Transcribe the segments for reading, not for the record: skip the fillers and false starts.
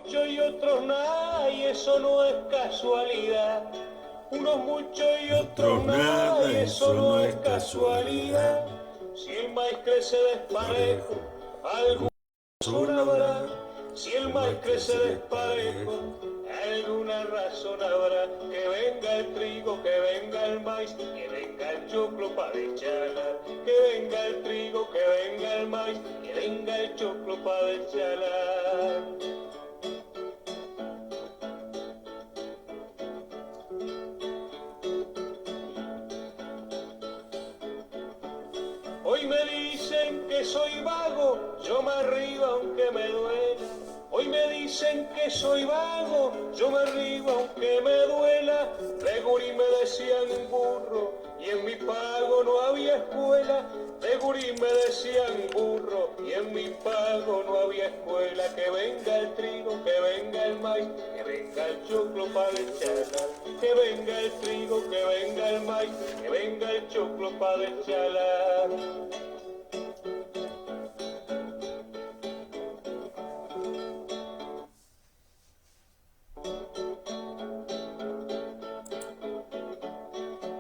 muchos y otros nada, y eso no es casualidad. Unos muchos y otros nada, y eso no es casualidad. Si el maíz crece desparejo, alguna razón habrá. Si el maíz crece desparejo, alguna razón habrá. Que venga el trigo, que venga el maíz, que venga el choclo para echarla. Que venga el trigo, que venga el maíz, que venga el choclo para echarla. Hoy me dicen que soy vago, yo me río aunque me duela. Hoy me dicen que soy vago, yo me río aunque me duela. De gurí me decían burro y en mi pago no había escuela. De gurí me decían burro y en mi pago no había escuela. Que venga el trigo, que venga el maíz, que venga el choclo para echarla. Que venga el trigo, que venga el maíz, que venga el choclo para echarla.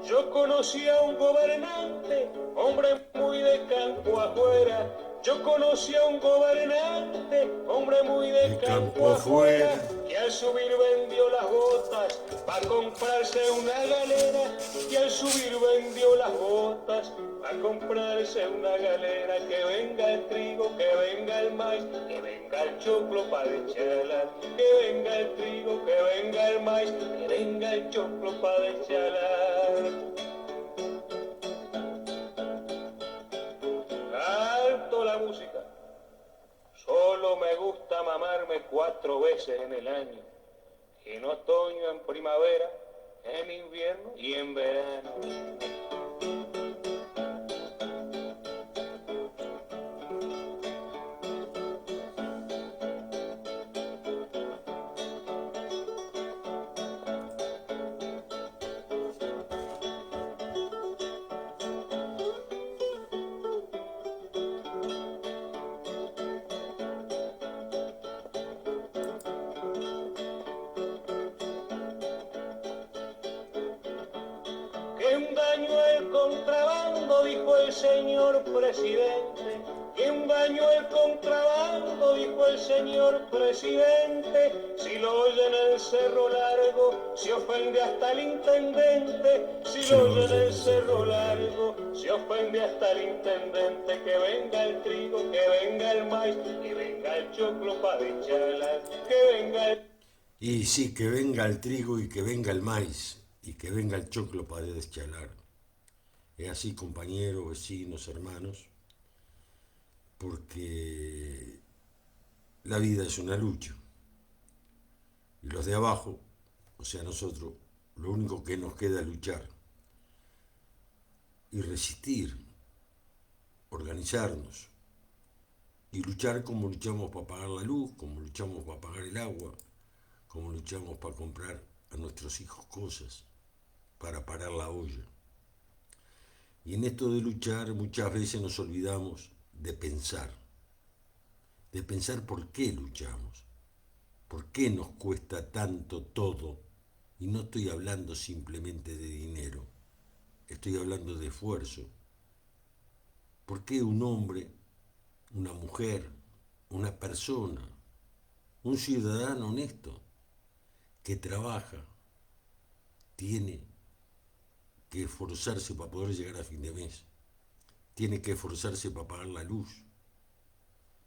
Yo conocí a un gobernante, hombre muy de campo afuera. Yo conocí a un gobernante, hombre muy de campo afuera, que al subir vendió las botas para comprarse una galera. Y al subir vendió las botas para comprarse una galera. Que venga el trigo, que venga el maíz, que venga el choclo para echarla. Que venga el trigo, que venga el maíz, que venga el choclo para echarla. Alto la música. Solo me gusta mamarme 4 veces en el año. En otoño, en primavera, en invierno y en verano. Que un daño el contrabando, dijo el señor presidente. Que un daño el contrabando, dijo el señor presidente. Si lo oye en el Cerro Largo, se ofende hasta el intendente. Si lo oye en el Cerro Largo, se ofende hasta el intendente. Que venga el trigo, que venga el maíz, que venga el choclo para echarla. Que venga el... Y sí, que venga el trigo y que venga el maíz y que venga el choclo para deschalar. Es así, compañeros, vecinos, hermanos, porque la vida es una lucha. Y los de abajo, o sea, nosotros, lo único que nos queda es luchar y resistir, organizarnos y luchar como luchamos para pagar la luz, como luchamos para pagar el agua, como luchamos para comprar a nuestros hijos cosas, para parar la olla. Y en esto de luchar muchas veces nos olvidamos de pensar por qué luchamos, por qué nos cuesta tanto todo. Y no estoy hablando simplemente de dinero, estoy hablando de esfuerzo. ¿Por qué un hombre, una mujer, una persona, un ciudadano honesto que trabaja tiene que esforzarse para poder llegar a fin de mes? Tiene que esforzarse para pagar la luz,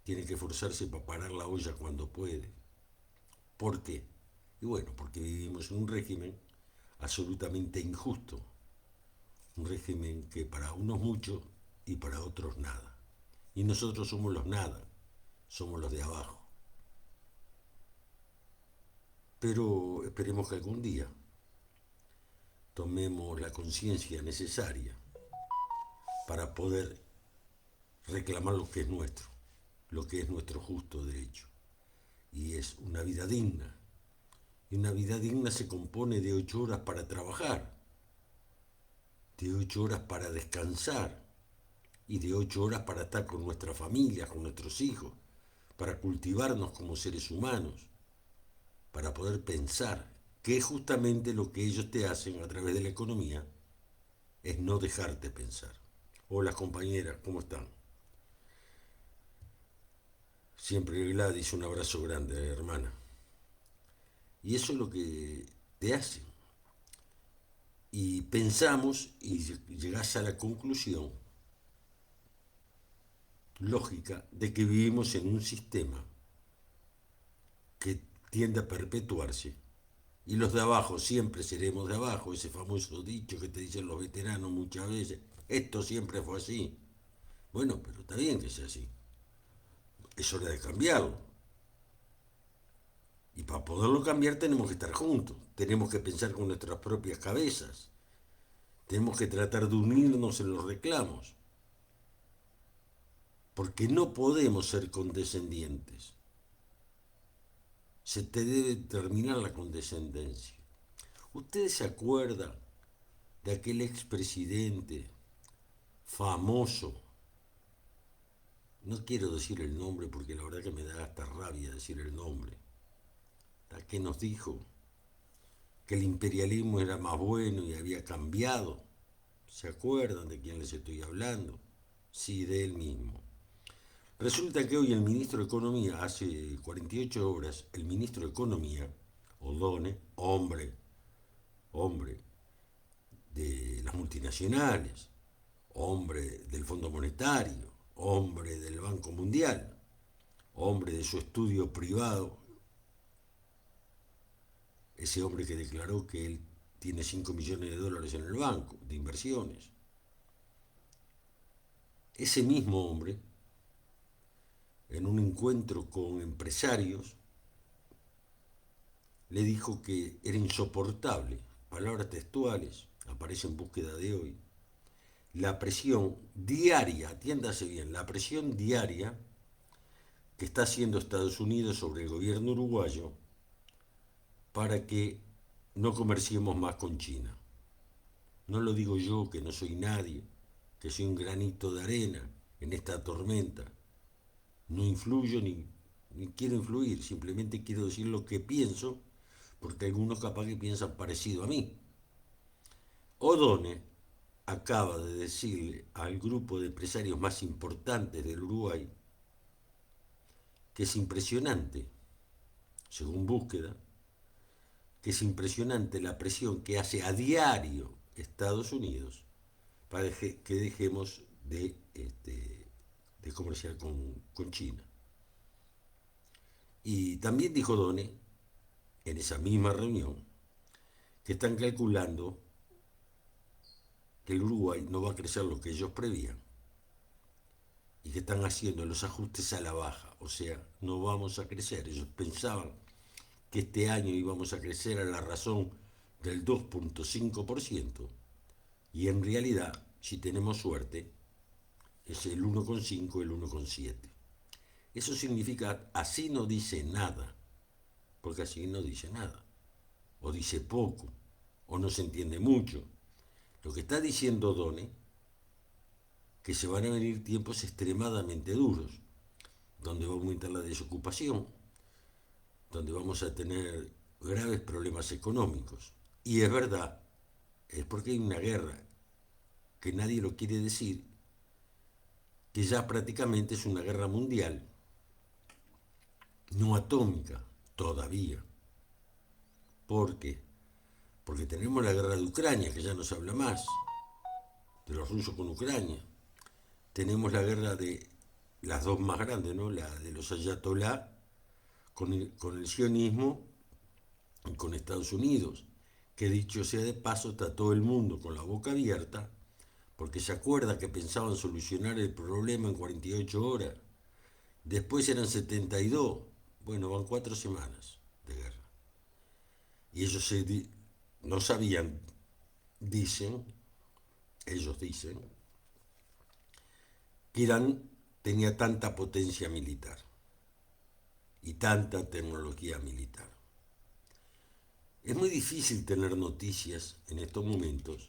tiene que esforzarse para parar la olla cuando puede. ¿Por qué? Y bueno, porque vivimos en un régimen absolutamente injusto, un régimen que para unos mucho y para otros nada. Y nosotros somos los nada, somos los de abajo. Pero esperemos que algún día tomemos la conciencia necesaria para poder reclamar lo que es nuestro, lo que es nuestro justo derecho. Y es una vida digna. Y una vida digna se compone de 8 horas para trabajar, de 8 horas para descansar y de 8 horas para estar con nuestra familia, con nuestros hijos, para cultivarnos como seres humanos. para poder pensar, que es justamente lo que ellos te hacen a través de la economía, es no dejarte pensar. Hola compañeras, ¿cómo están? Siempre Gladys, un abrazo grande, hermana. Y eso es lo que te hacen. Y pensamos y llegás a la conclusión lógica de que vivimos en un sistema que tiende a perpetuarse. Y los de abajo siempre seremos de abajo, ese famoso dicho que te dicen los veteranos muchas veces, esto siempre fue así. Bueno, pero está bien que sea así. Es hora de cambiarlo. Y para poderlo cambiar tenemos que estar juntos, tenemos que pensar con nuestras propias cabezas, tenemos que tratar de unirnos en los reclamos, porque no podemos ser condescendientes. Se te debe terminar la condescendencia. ¿Ustedes se acuerdan de aquel expresidente famoso? No quiero decir el nombre porque la verdad que me da hasta rabia decir el nombre. Que nos dijo que el imperialismo era más bueno y había cambiado. ¿Se acuerdan de quién les estoy hablando? Sí, de él mismo. Resulta que hoy el ministro de Economía, hace 48 horas, el ministro de Economía, Odone, hombre de las multinacionales, hombre del Fondo Monetario, hombre del Banco Mundial, hombre de su estudio privado, ese hombre que declaró que él tiene 5 millones de dólares en el banco de inversiones. Ese mismo hombre, en un encuentro con empresarios, le dijo que era insoportable, palabras textuales, aparece en Búsqueda de hoy, la presión diaria, atiéndase bien, la presión diaria que está haciendo Estados Unidos sobre el gobierno uruguayo para que no comerciemos más con China. No lo digo yo, que no soy nadie, que soy un granito de arena en esta tormenta. No influyo ni quiero influir, simplemente quiero decir lo que pienso, porque algunos capaz que piensan parecido a mí. Odone acaba de decirle al grupo de empresarios más importantes del Uruguay que es impresionante, según Búsqueda, que es impresionante la presión que hace a diario Estados Unidos para que dejemos de comerciar con China. Y también dijo Done, en esa misma reunión, que están calculando que el Uruguay no va a crecer lo que ellos prevían y que están haciendo los ajustes a la baja, o sea, no vamos a crecer. Ellos pensaban que este año íbamos a crecer a la razón del 2,5% y en realidad, si tenemos suerte, es el 1,5, el 1,7. Eso significa, así no dice nada, porque así no dice nada, o dice poco, o no se entiende mucho. Lo que está diciendo Done, que se van a venir tiempos extremadamente duros, donde va a aumentar la desocupación, donde vamos a tener graves problemas económicos. Y es verdad, es porque hay una guerra, que nadie lo quiere decir, que ya prácticamente es una guerra mundial, no atómica, todavía. ¿Por qué? Porque tenemos la guerra de Ucrania, que ya no se habla más, de los rusos con Ucrania. Tenemos la guerra de las dos más grandes, ¿no? La de los ayatolá con el sionismo y con Estados Unidos, que dicho sea de paso está todo el mundo con la boca abierta, porque se acuerda que pensaban solucionar el problema en 48 horas. Después eran 72. Bueno, van 4 semanas de guerra. Y ellos no sabían, ellos dicen, que Irán tenía tanta potencia militar y tanta tecnología militar. Es muy difícil tener noticias en estos momentos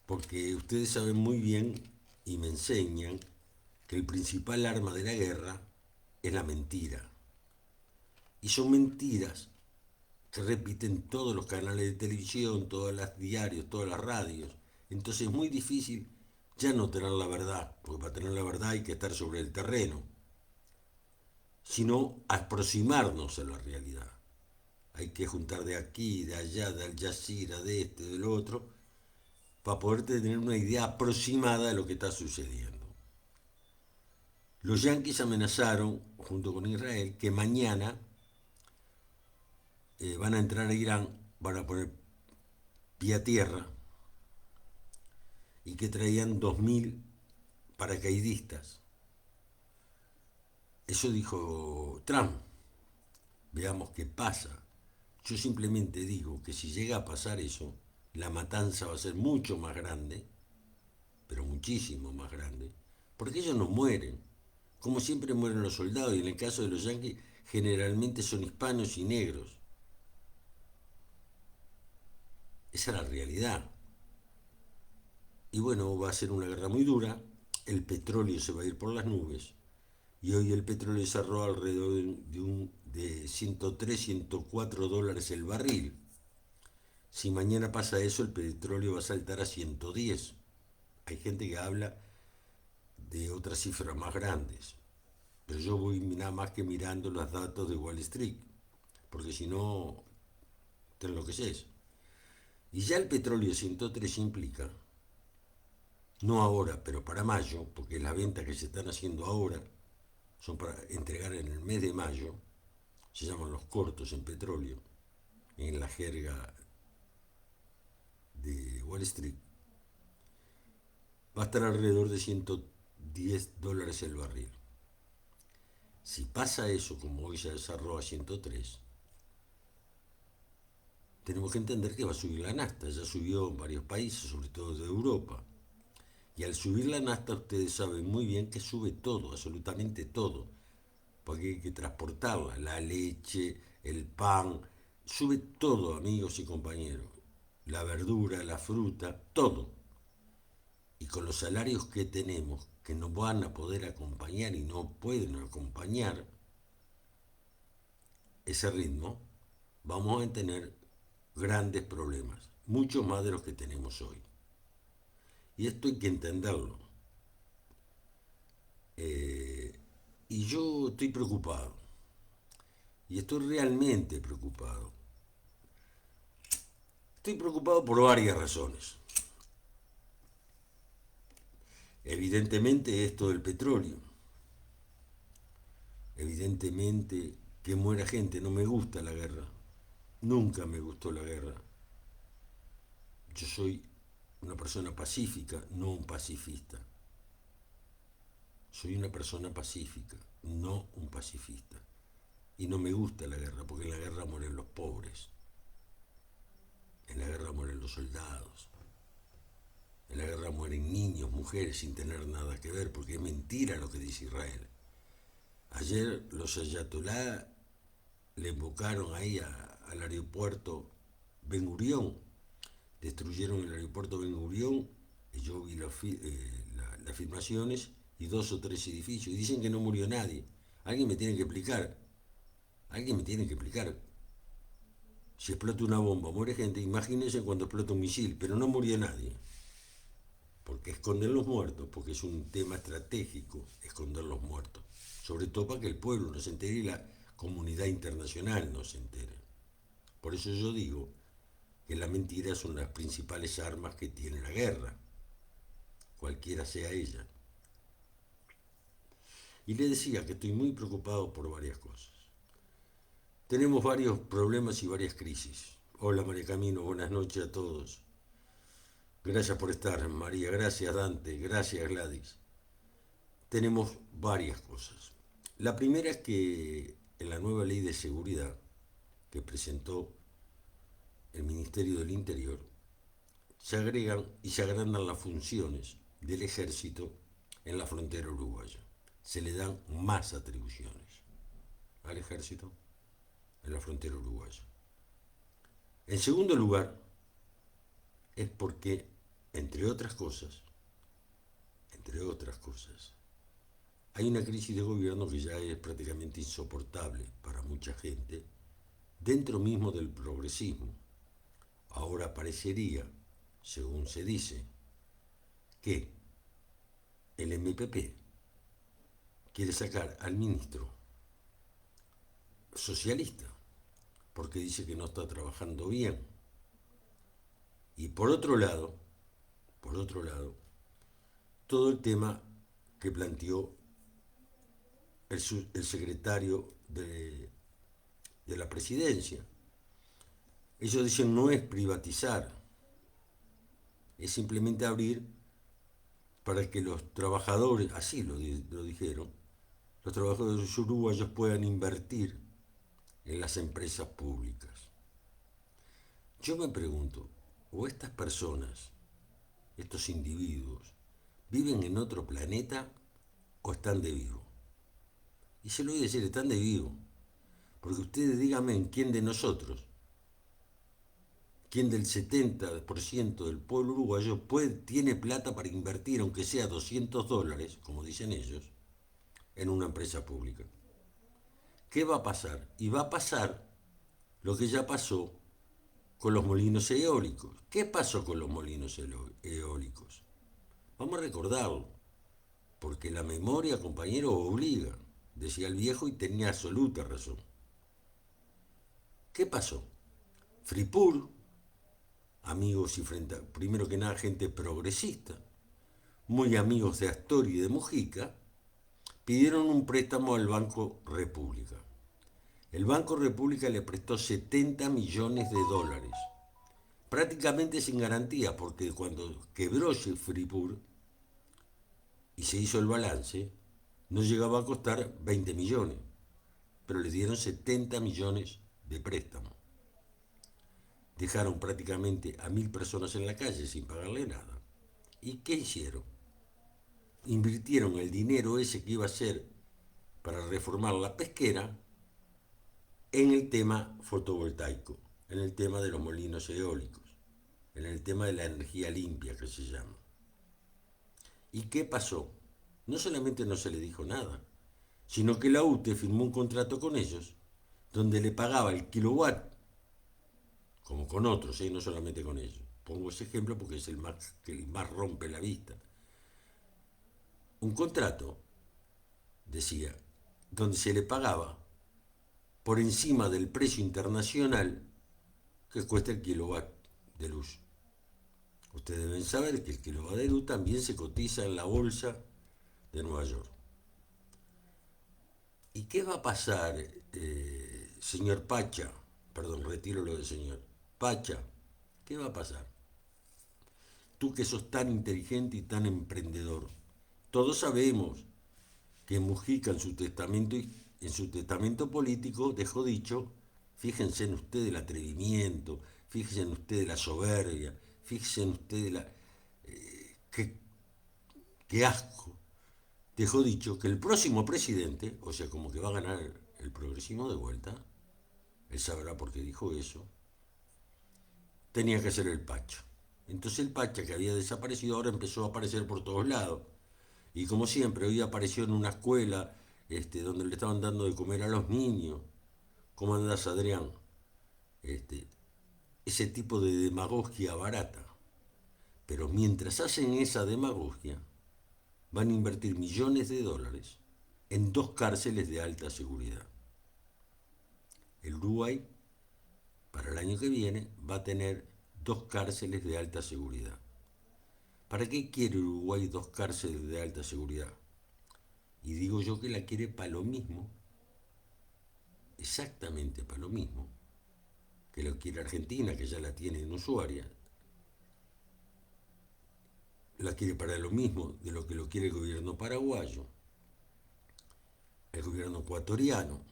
porque ustedes saben muy bien y me enseñan que el principal arma de la guerra es la mentira. Y son mentiras que repiten todos los canales de televisión, todos los diarios, todas las radios. Entonces es muy difícil ya no tener la verdad, porque para tener la verdad hay que estar sobre el terreno, sino aproximarnos a la realidad. Hay que juntar de aquí, de allá, de Al Jazeera, de este, del otro, para poder tener una idea aproximada de lo que está sucediendo. Los yanquis amenazaron, junto con Israel, que mañana van a entrar a Irán, van a poner pie a tierra y que traían 2000 paracaidistas. Eso dijo Trump. Veamos qué pasa. Yo simplemente digo que si llega a pasar eso, la matanza va a ser mucho más grande, pero muchísimo más grande, porque ellos no mueren. Como siempre mueren los soldados, y en el caso de los yanquis generalmente son hispanos y negros. Esa es la realidad. Y bueno, va a ser una guerra muy dura, el petróleo se va a ir por las nubes, y hoy el petróleo cerró alrededor de 103, 104 dólares el barril. Si mañana pasa eso, el petróleo va a saltar a 110. Hay gente que habla de otras cifras más grandes, pero yo voy nada más que mirando los datos de Wall Street, porque si no, te enloqueces. Y ya el petróleo 103 implica, no ahora, pero para mayo, porque las ventas que se están haciendo ahora son para entregar en el mes de mayo, se llaman los cortos en petróleo, en la jerga de Wall Street, va a estar alrededor de 110 dólares el barril. Si pasa eso, como hoy se cerró a 103, tenemos que entender que va a subir la nafta. Ya subió en varios países, sobre todo de Europa. Y al subir la nafta, ustedes saben muy bien que sube todo, absolutamente todo, porque hay que transportarla, la leche, el pan, sube todo, amigos y compañeros, la verdura, la fruta, todo. Y con los salarios que tenemos, que no van a poder acompañar y no pueden acompañar ese ritmo, vamos a tener grandes problemas, muchos más de los que tenemos hoy. Y esto hay que entenderlo. Y yo estoy preocupado, y estoy realmente preocupado. Estoy preocupado por varias razones. Evidentemente esto del petróleo, evidentemente que muera gente, no me gusta la guerra, nunca me gustó la guerra. Yo soy una persona pacífica, no un pacifista. Soy una persona pacífica, no un pacifista. Y no me gusta la guerra, porque en la guerra mueren los pobres, en la guerra mueren los soldados, en la guerra mueren niños, mujeres sin tener nada que ver, porque es mentira lo que dice Israel. Ayer los ayatolá le invocaron ahí al aeropuerto Ben Gurión, destruyeron el aeropuerto Ben Gurión, y yo vi las filmaciones, y 2 o 3 edificios, y dicen que no murió nadie. Alguien me tiene que explicar, alguien me tiene que explicar. Si explota una bomba, muere gente, imagínense cuando explota un misil, pero no murió nadie. Porque esconder los muertos, porque es un tema estratégico esconder los muertos. Sobre todo para que el pueblo no se entere y la comunidad internacional no se entere. Por eso yo digo que la mentira son las principales armas que tiene la guerra, cualquiera sea ella. Y le decía que estoy muy preocupado por varias cosas. Tenemos varios problemas y varias crisis. Hola María Camino, buenas noches a todos. Gracias por estar, María, gracias Dante, gracias Gladys. Tenemos varias cosas. La primera es que en la nueva ley de seguridad que presentó el Ministerio del Interior, se agregan y se agrandan las funciones del ejército en la frontera uruguaya. Se le dan más atribuciones al ejército en la frontera uruguaya. En segundo lugar, es porque, entre otras cosas, hay una crisis de gobierno que ya es prácticamente insoportable para mucha gente dentro mismo del progresismo. Ahora parecería, según se dice, que el MPP quiere sacar al ministro socialista porque dice que no está trabajando bien. Y por otro lado, todo el tema que planteó el secretario de la presidencia. Ellos dicen no es privatizar, es simplemente abrir para que los trabajadores, así lo dijeron, los trabajadores uruguayos puedan invertir en las empresas públicas. Yo me pregunto, ¿o estas personas, estos individuos, viven en otro planeta o están de vivo? Y se lo voy a decir, están de vivo. Porque ustedes díganme en quién de nosotros, quién del 70% del pueblo uruguayo tiene plata para invertir, aunque sea $200, como dicen ellos, en una empresa pública. ¿Qué va a pasar? Y va a pasar lo que ya pasó con los molinos eólicos. ¿Qué pasó con los molinos eólicos? Vamos a recordarlo, porque la memoria, compañero, obliga, decía el viejo y tenía absoluta razón. ¿Qué pasó? Fripur, amigos y primero que nada gente progresista, muy amigos de Astori y de Mujica, pidieron un préstamo al Banco República. El Banco República le prestó 70 millones de dólares, prácticamente sin garantía, porque cuando quebró Fripur y se hizo el balance, no llegaba a costar 20 millones, pero le dieron 70 millones de préstamo. Dejaron prácticamente a 1.000 personas en la calle sin pagarle nada. ¿Y qué hicieron? Invirtieron el dinero ese que iba a ser para reformar la pesquera en el tema fotovoltaico, en el tema de los molinos eólicos, en el tema de la energía limpia que se llama. ¿Y qué pasó? No solamente no se le dijo nada, sino que la UTE firmó un contrato con ellos donde le pagaba el kilowatt, como con otros, no solamente con ellos. Pongo ese ejemplo porque es el que más rompe la vista. Un contrato, decía, donde se le pagaba por encima del precio internacional que cuesta el kilowatt de luz. Ustedes deben saber que el kilowatt de luz también se cotiza en la bolsa de Nueva York. ¿Y qué va a pasar, señor Pacha? Perdón, retiro lo de señor. Pacha, ¿qué va a pasar? Tú que sos tan inteligente y tan emprendedor, todos sabemos que Mujica en su testamento político dejó dicho, fíjense en ustedes el atrevimiento, fíjense en ustedes la soberbia, fíjense en ustedes qué asco. Dejó dicho que el próximo presidente, o sea, como que va a ganar el progresismo de vuelta, él sabrá por qué dijo eso, tenía que ser el Pacha. Entonces el Pacha, que había desaparecido, ahora empezó a aparecer por todos lados. Y como siempre, hoy apareció en una escuela donde le estaban dando de comer a los niños. ¿Cómo andás, Adrián? Ese tipo de demagogia barata. Pero mientras hacen esa demagogia, van a invertir millones de dólares en 2 cárceles de alta seguridad. El Uruguay, para el año que viene, va a tener 2 cárceles de alta seguridad. ¿Para qué quiere Uruguay 2 cárceles de alta seguridad? Y digo yo que la quiere para lo mismo, exactamente para lo mismo, que lo quiere Argentina, que ya la tiene en Ushuaia, la quiere para lo mismo de lo que lo quiere el gobierno paraguayo, el gobierno ecuatoriano.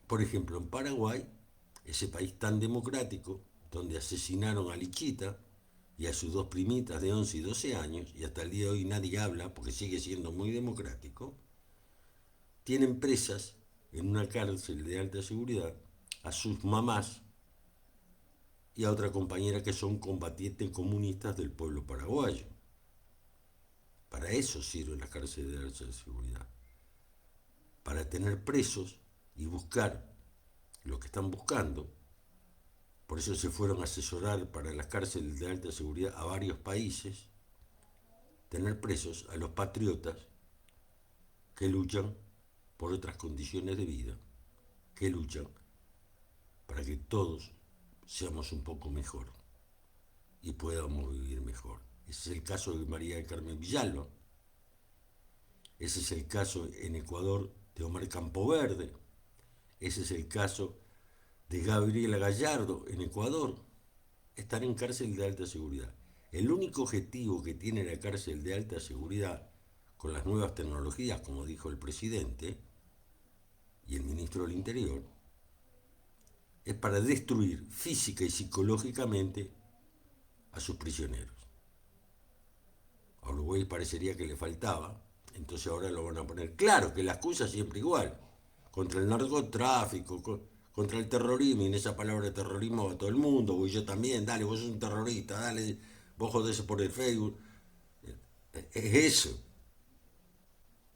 Por ejemplo, en Paraguay, ese país tan democrático, donde asesinaron a Lichita y a sus 2 primitas de 11 y 12 años, y hasta el día de hoy nadie habla porque sigue siendo muy democrático, tienen presas en una cárcel de alta seguridad a sus mamás y a otra compañera que son combatientes comunistas del pueblo paraguayo. Para eso sirven las cárceles de alta seguridad, para tener presos y buscar lo que están buscando. Por eso se fueron a asesorar para las cárceles de alta seguridad a varios países, tener presos a los patriotas que luchan por otras condiciones de vida, que luchan para que todos seamos un poco mejor y podamos vivir mejor. Ese es el caso de María del Carmen Villalba. Ese es el caso en Ecuador de Omar Campoverde. Ese es el caso de Gabriela Gallardo en Ecuador. Están en cárcel de alta seguridad. El único objetivo que tiene la cárcel de alta seguridad con las nuevas tecnologías, como dijo el presidente y el ministro del Interior, es para destruir física y psicológicamente a sus prisioneros. A Uruguay parecería que le faltaba, entonces ahora lo van a poner. Claro que la excusa siempre igual, contra el narcotráfico, contra el terrorismo, y en esa palabra terrorismo va todo el mundo, voy yo también, dale, vos sos un terrorista, dale, vos jodés por el Facebook. Es eso.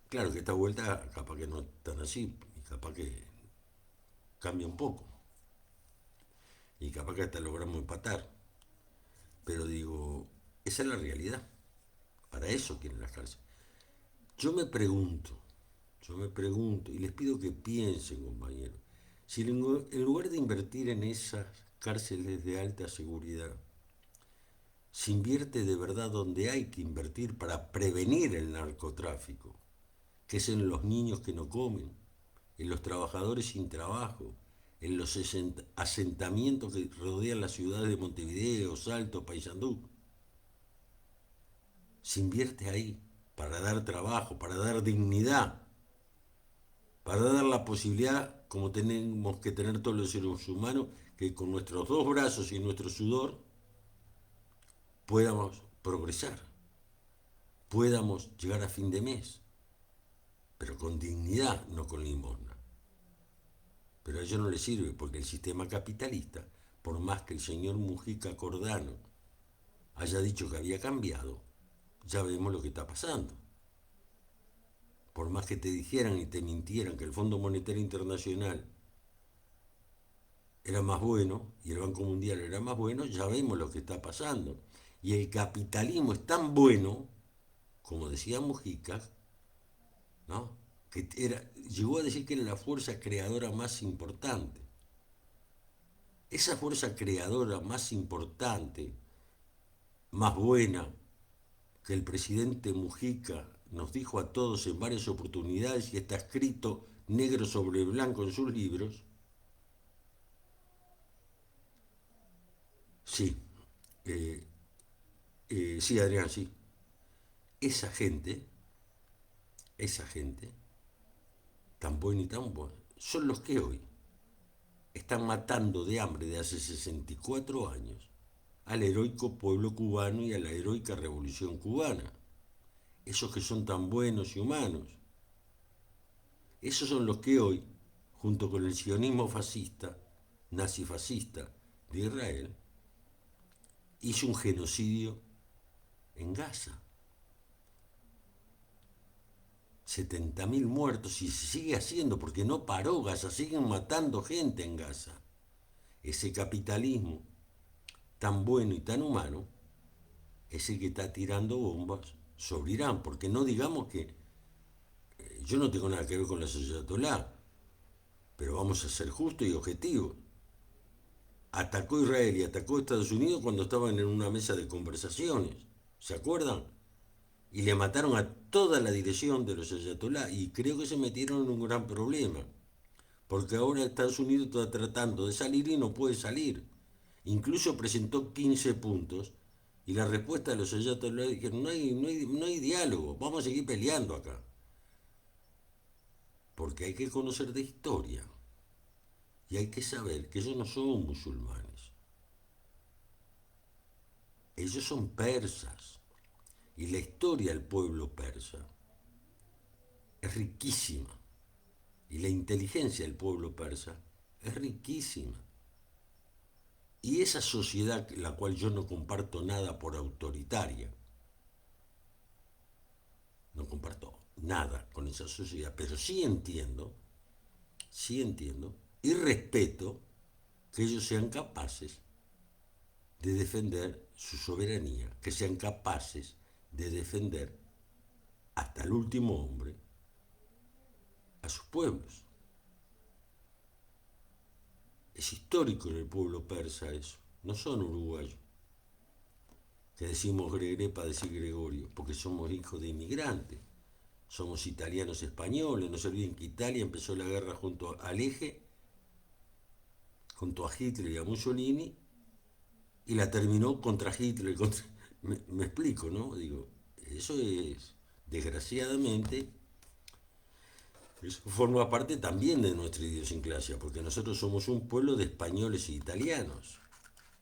Claro que esta vuelta capaz que no es tan así, y capaz que cambia un poco, y capaz que hasta logramos empatar. Pero digo, esa es la realidad. Para eso quieren las cárceles. Yo me pregunto, y les pido que piensen, compañeros, si en lugar de invertir en esas cárceles de alta seguridad, se invierte de verdad donde hay que invertir para prevenir el narcotráfico, que es en los niños que no comen, en los trabajadores sin trabajo, en los asentamientos que rodean las ciudades de Montevideo, Salto, Paysandú. Se invierte ahí para dar trabajo, para dar dignidad, para dar la posibilidad, como tenemos que tener todos los seres humanos, que con nuestros dos brazos y nuestro sudor podamos progresar, podamos llegar a fin de mes, pero con dignidad, no con limosna. Pero a ellos no les sirve, porque el sistema capitalista, por más que el señor Mujica Cordano haya dicho que había cambiado, ya vemos lo que está pasando. Por más que te dijeran y te mintieran que el Fondo Monetario Internacional era más bueno y el Banco Mundial era más bueno, ya vemos lo que está pasando. Y el capitalismo es tan bueno, como decía Mujica, ¿no?, que llegó a decir que era la fuerza creadora más importante. Esa fuerza creadora más importante, más buena, que el presidente Mujica nos dijo a todos en varias oportunidades y está escrito negro sobre blanco en sus libros. Sí, sí, Adrián, sí. Esa gente, tan buena y tan buena, son los que hoy están matando de hambre de hace 64 años al heroico pueblo cubano y a la heroica revolución cubana. Esos que son tan buenos y humanos. Esos son los que hoy, junto con el sionismo fascista, nazifascista de Israel, hizo un genocidio en Gaza. 70.000 muertos y se sigue haciendo porque no paró Gaza, siguen matando gente en Gaza. Ese capitalismo tan bueno y tan humano es el que está tirando bombas sobre Irán, porque no digamos que yo no tengo nada que ver con la Ayatolá, pero vamos a ser justos y objetivos. Atacó Israel y atacó Estados Unidos cuando estaban en una mesa de conversaciones, ¿se acuerdan? Y le mataron a toda la dirección de los Ayatolá y creo que se metieron en un gran problema, porque ahora Estados Unidos está tratando de salir y no puede salir. Incluso presentó 15 puntos y la respuesta de los Ayatolá dijeron, no hay diálogo, vamos a seguir peleando acá. Porque hay que conocer de historia y hay que saber que ellos no son musulmanes, ellos son persas. Y la historia del pueblo persa es riquísima. Y la inteligencia del pueblo persa es riquísima. Y esa sociedad, la cual yo no comparto nada por autoritaria, no comparto nada con esa sociedad, pero sí entiendo y respeto que ellos sean capaces de defender su soberanía, que sean capaces de defender hasta el último hombre a sus pueblos. Es histórico en el pueblo persa eso, no son uruguayos, que decimos Gregre para decir Gregorio, porque somos hijos de inmigrantes, somos italianos españoles, no se olviden que Italia empezó la guerra junto al Eje, junto a Hitler y a Mussolini, y la terminó contra Hitler. Me explico, ¿no? Digo, eso es, desgraciadamente, eso forma parte también de nuestra idiosincrasia, porque nosotros somos un pueblo de españoles e italianos,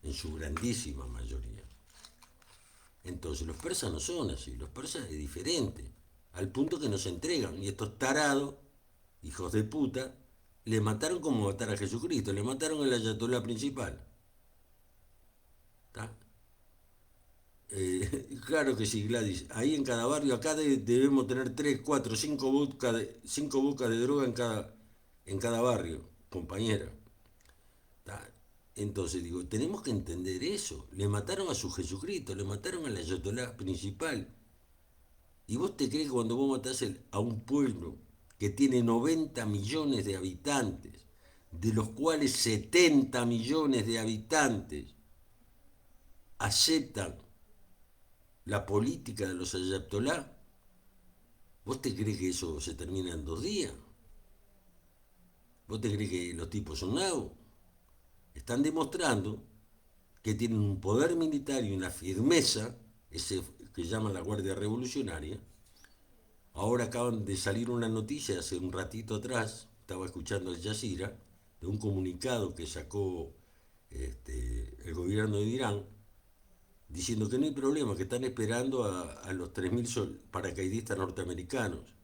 en su grandísima mayoría. Entonces, los persas no son así, los persas es diferente, al punto que nos entregan, y estos tarados, hijos de puta, le mataron como matar a Jesucristo, le mataron al ayatolá principal. ¿Está? Claro que sí, Gladys. Ahí en cada barrio, acá debemos tener 3, 4, 5 bocas de droga en cada barrio, compañera. ¿Tá? Entonces digo, tenemos que entender eso. Le mataron a su Jesucristo, le mataron al ayatolá principal. ¿Y vos te crees que cuando vos matás a un pueblo que tiene 90 millones de habitantes, de los cuales 70 millones de habitantes aceptan la política de los ayatolá, ¿vos te crees que eso se termina en 2 días? ¿Vos te crees que los tipos son nabos? Están demostrando que tienen un poder militar y una firmeza, ese que llaman la Guardia Revolucionaria. Ahora acaban de salir una noticia hace un ratito atrás, estaba escuchando Al Jazeera, de un comunicado que sacó el gobierno de Irán, diciendo que no hay problema, que están esperando a los 3.000 paracaidistas norteamericanos,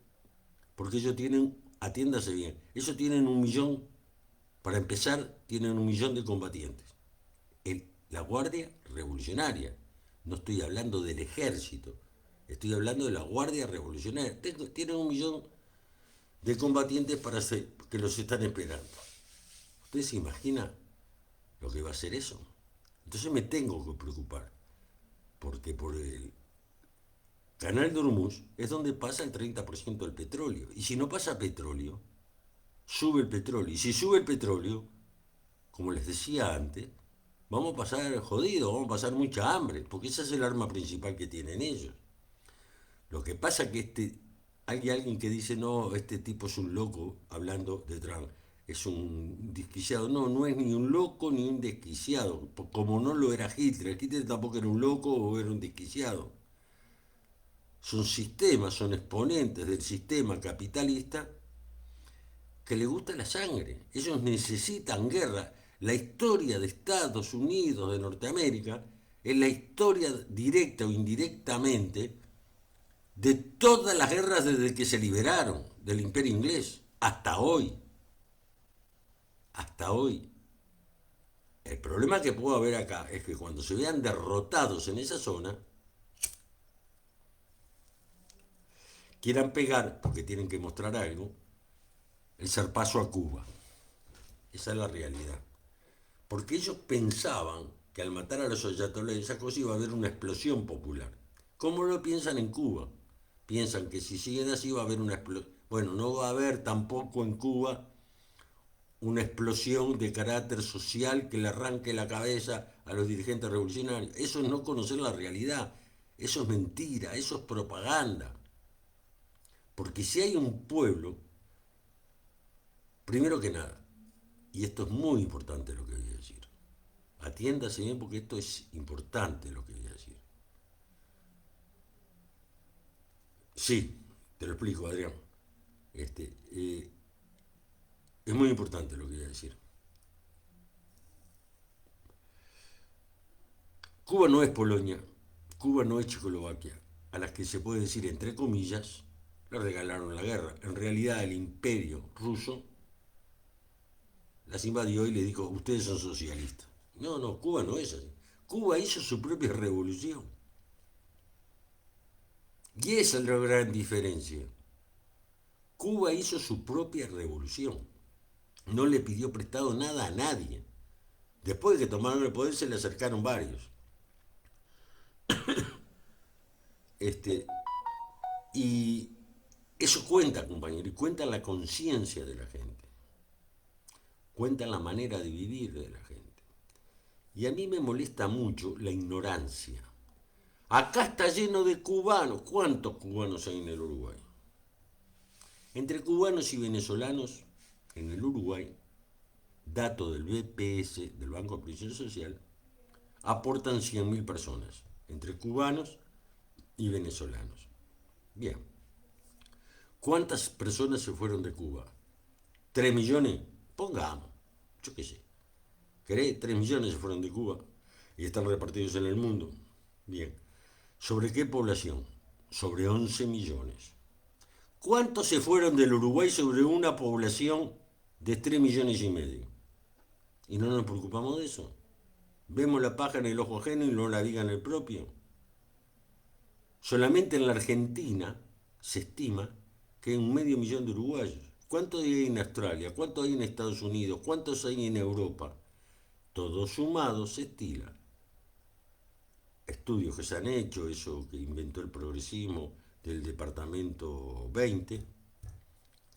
porque ellos tienen, atiéndase bien, ellos tienen 1 millón, para empezar, tienen 1 millón de combatientes. La Guardia Revolucionaria, no estoy hablando del ejército, estoy hablando de la Guardia Revolucionaria. Tienen 1 millón de combatientes que los están esperando. ¿Usted se imagina lo que va a ser eso? Entonces me tengo que preocupar, porque por el Canal de Hormuz es donde pasa el 30% del petróleo. Y si no pasa petróleo, sube el petróleo. Y si sube el petróleo, como les decía antes, vamos a pasar jodidos, vamos a pasar mucha hambre, porque esa es el arma principal que tienen ellos. Lo que pasa es que hay alguien que dice, no, este tipo es un loco, hablando de Trump, es un desquiciado. No, no es ni un loco ni un desquiciado, como no lo era Hitler. Hitler tampoco era un loco o era un desquiciado. Son sistemas, son exponentes del sistema capitalista que le gusta la sangre. Ellos necesitan guerra. La historia de Estados Unidos, de Norteamérica, es la historia directa o indirectamente de todas las guerras desde que se liberaron del Imperio Inglés hasta hoy. Hasta hoy. El problema que puedo haber acá es que cuando se vean derrotados en esa zona, quieran pegar, porque tienen que mostrar algo, el zarpazo a Cuba. Esa es la realidad. Porque ellos pensaban que al matar a los ayatolás esa cosa iba a haber una explosión popular. ¿Cómo lo piensan en Cuba? Piensan que si siguen así va a haber una explosión. Bueno, no va a haber tampoco en Cuba una explosión de carácter social que le arranque la cabeza a los dirigentes revolucionarios. Eso es no conocer la realidad. Eso es mentira, eso es propaganda. Porque si hay un pueblo, primero que nada, y esto es muy importante lo que voy a decir, atiéndase bien porque esto es importante lo que voy a decir. Sí, te lo explico, Adrián. Es muy importante lo que voy a decir. Cuba no es Polonia, Cuba no es Checoslovaquia, a las que se puede decir, entre comillas, le regalaron la guerra. En realidad el imperio ruso las invadió y le dijo, ustedes son socialistas. No, no, Cuba no es así. Cuba hizo su propia revolución. Y esa es la gran diferencia. Cuba hizo su propia revolución. no le pidió prestado nada a nadie. Después de que tomaron el poder se le acercaron varios. Este, y eso cuenta, compañero, y cuenta la conciencia de la gente, cuenta la manera de vivir de la gente. Y a mí me molesta mucho la ignorancia. Acá está lleno de cubanos. ¿Cuántos cubanos hay en el Uruguay? Entre cubanos y venezolanos, en el Uruguay, dato del BPS, del Banco de Previsión Social, aportan 100.000 personas, entre cubanos y venezolanos. Bien. ¿Cuántas personas se fueron de Cuba? ¿3 millones? Pongamos, yo qué sé. ¿Querés? 3 millones se fueron de Cuba y están repartidos en el mundo. Bien. ¿Sobre qué población? Sobre 11 millones. ¿Cuántos se fueron del Uruguay sobre una población de 3 millones y medio? ¿Y no nos preocupamos de eso? ¿Vemos la paja en el ojo ajeno y no la viga en el propio? Solamente en la Argentina se estima que hay 500.000 de uruguayos. ¿Cuántos hay en Australia? ¿Cuántos hay en Estados Unidos? ¿Cuántos hay en Europa? Todos sumados se estila. Estudios que se han hecho, eso que inventó el progresismo del departamento 20,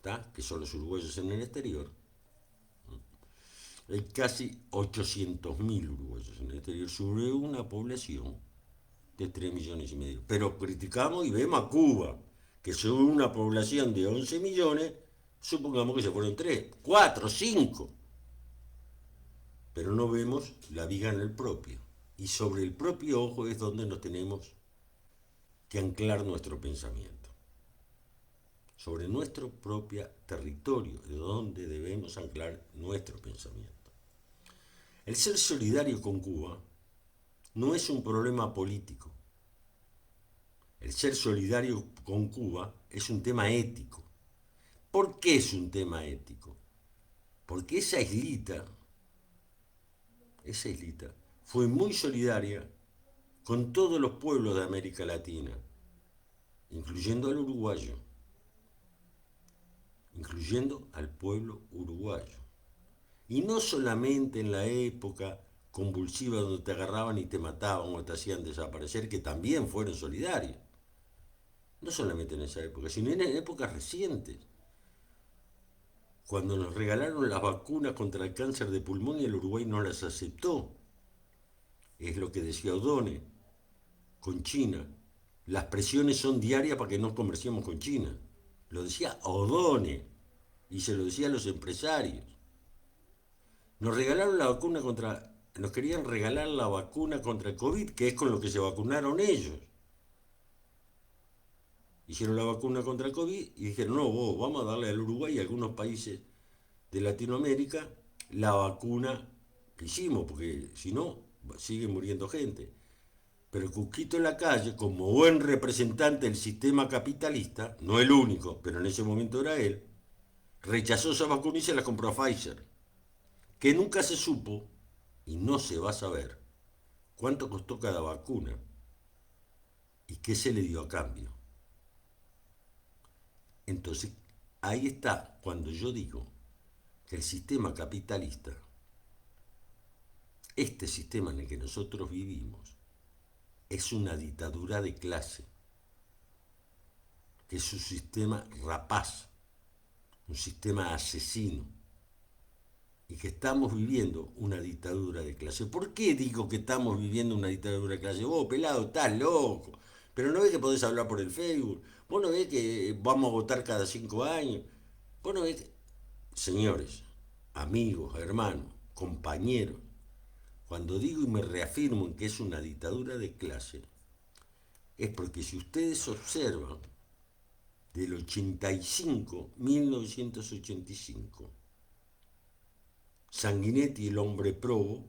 ¿tá? Que son los uruguayos en el exterior. Hay casi 800.000 uruguayos en el exterior sobre una población de 3 millones y medio. Pero criticamos y vemos a Cuba, que sobre una población de 11 millones, supongamos que se fueron 3, 4, 5. Pero no vemos la viga en el propio. Y sobre el propio ojo es donde nos tenemos que anclar nuestro pensamiento. Sobre nuestro propio territorio, de donde debemos anclar nuestro pensamiento. El ser solidario con Cuba no es un problema político. El ser solidario con Cuba es un tema ético. ¿Por qué es un tema ético? Porque esa islita fue muy solidaria con todos los pueblos de América Latina, incluyendo al uruguayo, incluyendo al pueblo uruguayo. Y no solamente en la época convulsiva donde te agarraban y te mataban o te hacían desaparecer, que también fueron solidarios. No solamente en esa época, sino en épocas recientes. Cuando nos regalaron las vacunas contra el cáncer de pulmón y el Uruguay no las aceptó. Es lo que decía O'Donnell con China. Las presiones son diarias para que no comerciemos con China. Lo decía O'Donnell y se lo decía a los empresarios. Nos regalaron la vacuna nos querían regalar la vacuna contra el COVID, que es con lo que se vacunaron ellos. Hicieron la vacuna contra el COVID y dijeron, no, vamos a darle al Uruguay y a algunos países de Latinoamérica la vacuna que hicimos, porque si no, sigue muriendo gente. Pero Cusquito en la calle, como buen representante del sistema capitalista, no el único, pero en ese momento era él, rechazó esa vacuna y se la compró a Pfizer, que nunca se supo, y no se va a saber, cuánto costó cada vacuna y qué se le dio a cambio. Entonces, ahí está cuando yo digo que el sistema capitalista, este sistema en el que nosotros vivimos, es una dictadura de clase, que es un sistema rapaz, un sistema asesino, y que estamos viviendo una dictadura de clase. ¿Por qué digo que estamos viviendo una dictadura de clase? Vos, pelado, estás loco, pero no ves que podés hablar por el Facebook, vos no ves que vamos a votar cada 5 años, vos no ves que... Señores, amigos, hermanos, compañeros, cuando digo y me reafirmo en que es una dictadura de clase, es porque si ustedes observan, del 85, 1985, Sanguinetti, el hombre probo,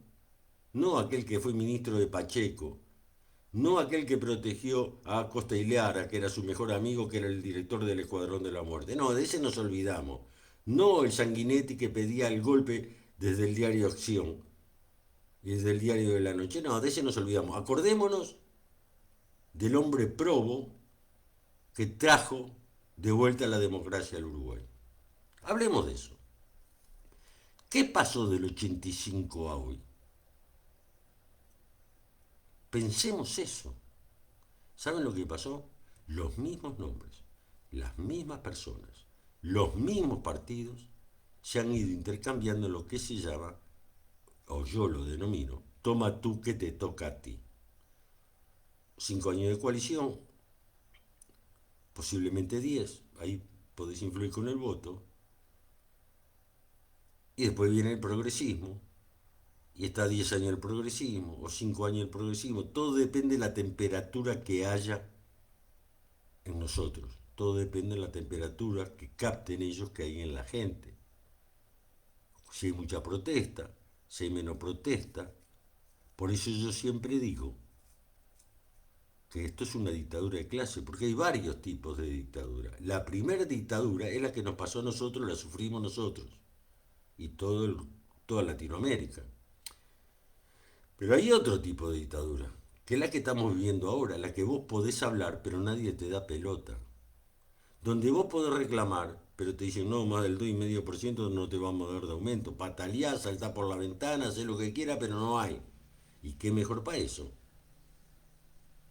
no aquel que fue ministro de Pacheco, no aquel que protegió a Costa y Leara, que era su mejor amigo, que era el director del Escuadrón de la Muerte. No, de ese nos olvidamos. No el Sanguinetti que pedía el golpe desde el diario Acción y desde el diario de la Noche. No, de ese nos olvidamos. Acordémonos del hombre probo que trajo de vuelta la democracia al Uruguay. Hablemos de eso. ¿Qué pasó del 85 a hoy? Pensemos eso. ¿Saben lo que pasó? Los mismos nombres, las mismas personas, los mismos partidos se han ido intercambiando en lo que se llama, o yo lo denomino, toma tú que te toca a ti. 5 años de coalición, posiblemente 10, ahí podés influir con el voto, y después viene el progresismo, y está 10 años el progresismo, o 5 años el progresismo, todo depende de la temperatura que haya en nosotros, todo depende de la temperatura que capten ellos que hay en la gente. Si hay mucha protesta, si hay menos protesta, por eso yo siempre digo que esto es una dictadura de clase, porque hay varios tipos de dictadura. La primera dictadura es la que nos pasó a nosotros, la sufrimos nosotros, y toda Latinoamérica. Pero hay otro tipo de dictadura, que es la que estamos viviendo ahora, la que vos podés hablar, pero nadie te da pelota. Donde vos podés reclamar, pero te dicen, no, más del 2,5% no te vamos a dar de aumento. Pataleá, saltá por la ventana, hacé lo que quiera, pero no hay. ¿Y qué mejor para eso?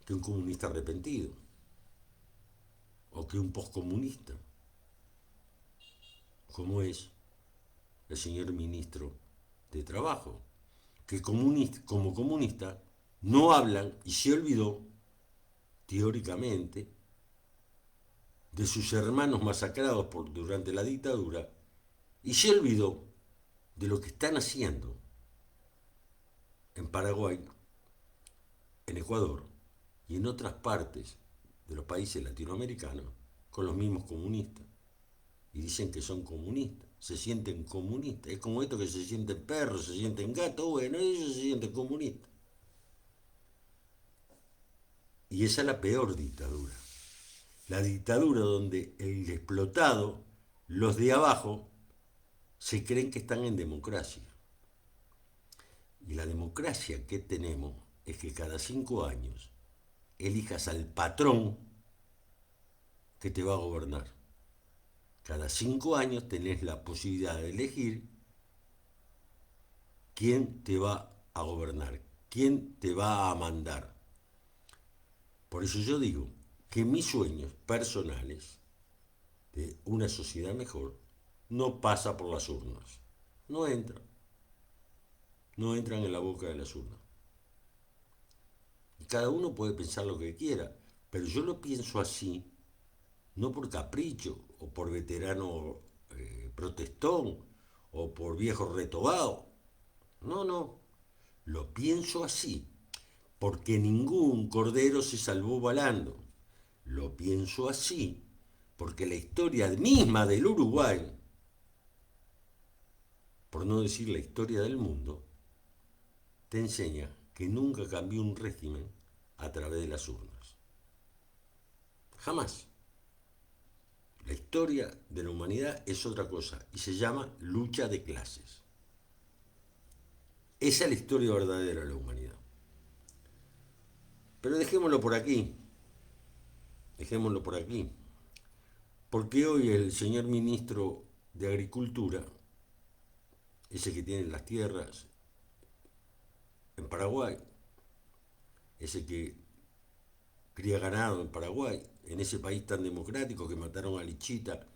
Que un comunista arrepentido. O que un postcomunista. Como es el señor ministro de Trabajo. Que como comunista no hablan y se olvidó, teóricamente, de sus hermanos masacrados durante la dictadura y se olvidó de lo que están haciendo en Paraguay, en Ecuador y en otras partes de los países latinoamericanos con los mismos comunistas. Y dicen que son comunistas, se sienten comunistas. Es como esto que se sienten perros, se sienten gatos, bueno, ellos se sienten comunistas. Y esa es la peor dictadura. La dictadura donde el explotado, los de abajo, se creen que están en democracia. Y la democracia que tenemos es que cada 5 años elijas al patrón que te va a gobernar. Cada 5 años tenés la posibilidad de elegir quién te va a gobernar, quién te va a mandar. Por eso yo digo que mis sueños personales de una sociedad mejor no pasa por las urnas. No entran. No entran en la boca de las urnas. Y cada uno puede pensar lo que quiera, pero yo lo pienso así, no por capricho, o por veterano protestón, o por viejo retobado. No, no. Lo pienso así, porque ningún cordero se salvó volando. Lo pienso así, porque la historia misma del Uruguay, por no decir la historia del mundo, te enseña que nunca cambió un régimen a través de las urnas. Jamás. La historia de la humanidad es otra cosa y se llama lucha de clases. Esa es la historia verdadera de la humanidad. Pero dejémoslo por aquí. Dejémoslo por aquí. Porque hoy el señor ministro de Agricultura, ese que tiene las tierras en Paraguay, ese que cría ganado en Paraguay, en ese país tan democrático que mataron a Lichita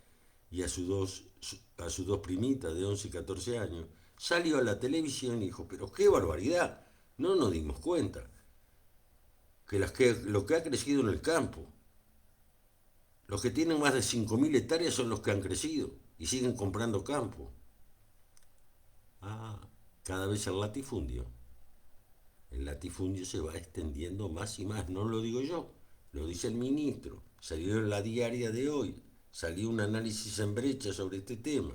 y a sus dos primitas de 11 y 14 años, salió a la televisión y dijo, pero qué barbaridad, no nos dimos cuenta que lo que ha crecido en el campo, los que tienen más de 5.000 hectáreas son los que han crecido y siguen comprando campo. Cada vez el latifundio se va extendiendo más y más, no lo digo yo, lo dice el ministro, salió en la diaria de hoy, salió un análisis en Brecha sobre este tema.